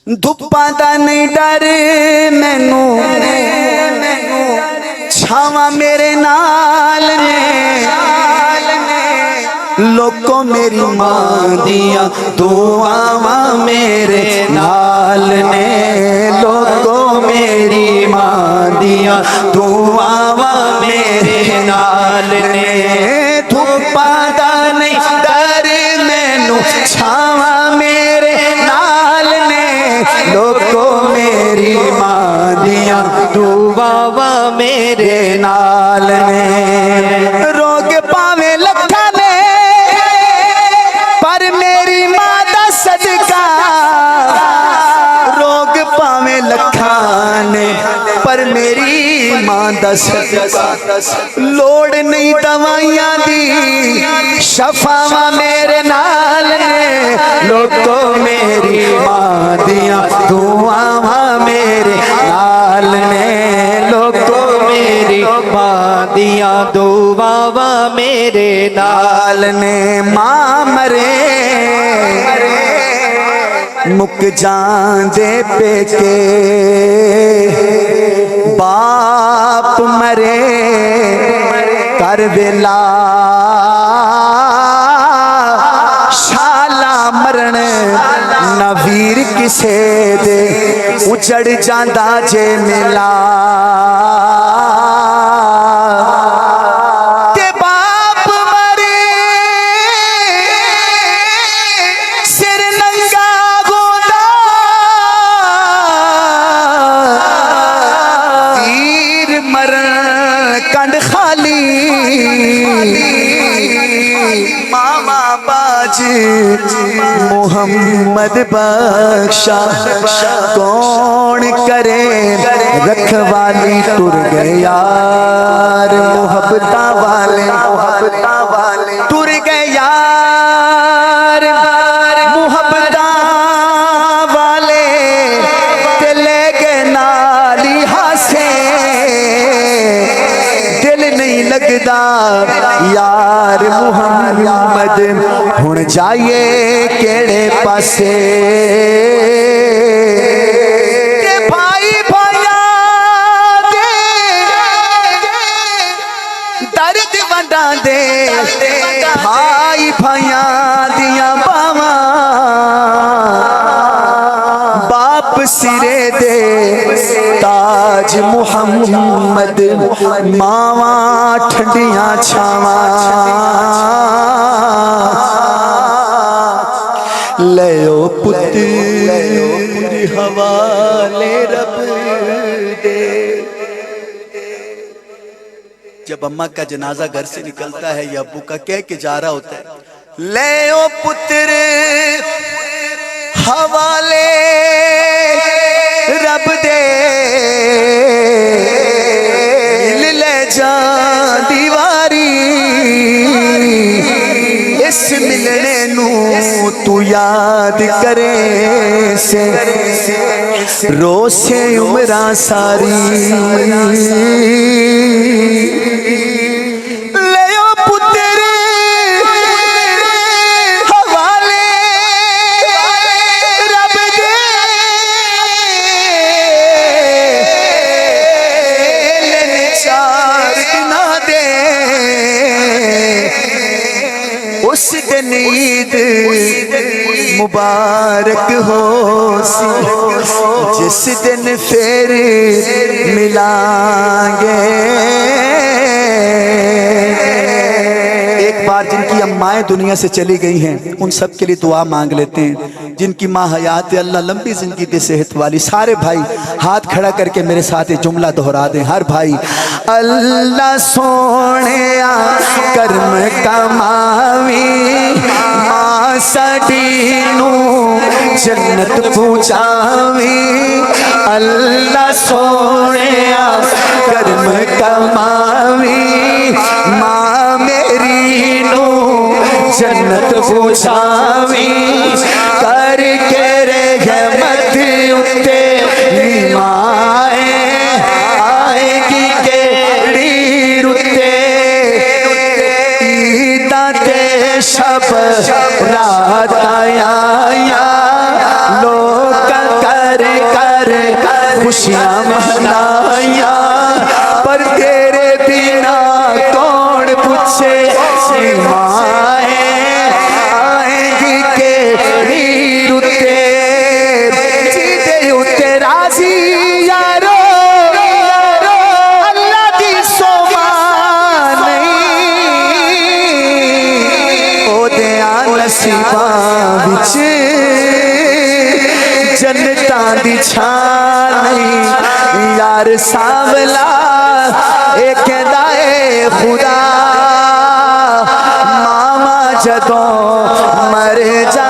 धुप्पा दा नहीं डर मैनू, छावा मेरे नाल ने। लोको मेरी मां दिया दुआवां मेरे नाल ने। लोको मेरी मां दिया दुआवां मेरे नाल ने। धुप्पा दा नहीं डर मैनू, छावा मेरे नाल ने। लोको मेरी मां दिया दुआवां मेरे नाल ने। रोग पावे लखा ने पर मेरी मां दा सदका। रोग पावे लखा ने पर मेरी मां दा सदका। लोड़ नहीं दवाइयां दी, शफावा मेरे नाल ने। लोको मेरी मां दिया दुआवां मेरे नाल ने। लोको मेरी मां दिया दुआवां मेरे नाल ने। मां मरे मुक जांदे पेके, बाप मरे कर वेला। शाला मरण न वीर किसे दे, उजड़ जांदा जे मेला। ते बाप मरे सिर नंगा गोदा, वीर मरण कंड खाली। मामा बाज मोहम्मद बख्शा कौन करे रखवाली। टुर गए यार मोहब्बता वाले, टुर गए यार मोहब्बता वाले। ते ले गए नाली हासे, दिल नहीं लगदा यार मुहम्मद। हुण जाइए केड़े पासे। भाई भाइया दे दर्द वंडा दे, भाई भाइया दिया बावां। बाप सिरे दे ताज मुहम्मद, मावा ठंडियां छावां। लयो पुत्र हवाले रब दे। जब अम्मा का जनाजा घर से निकलता है या अब्बू का कह के जा रहा होता है, लयो पुत्र हवाले रब दे। ले जा दीवारी इस मिलने नू तू याद करे से, रोसे उमरा सारी। लियो पुत्र हवाले रब दे। लेने चार ना दे उस दिन ईद मुबारक हो सी, जिस दिन फिर मिलांगे। एक बार जिनकी अम्माएं दुनिया से चली गई हैं उन सब के लिए दुआ मांग लेते हैं। जिनकी माँ हयात है, अल्लाह लंबी जिंदगी दे, सेहत वाली। सारे भाई हाथ खड़ा करके मेरे साथ ये जुमला दोहरा दें, हर भाई। अल्लाह सोने कर्म कमावी, मां साडी नू जन्नत पहुंचावी। अल्लाह सोने कर्म कमावी, मां मेरी नू जन्नत पहुंचावी। करके रहमत उत्ते माए आएगी केड़ी रुते। ईदा ते शब रात आया लोग कर खुशियां मनाइया, पर तेरे बिना कौन पूछे माए आएगी के रुते जीते उते राजी यारो अल्लाह दी सोमा नहीं ओदे नसीबां विच जन्नतां दी छां नहीं यार सांवला ए कहदा ए खुदा मामा जदों मर जा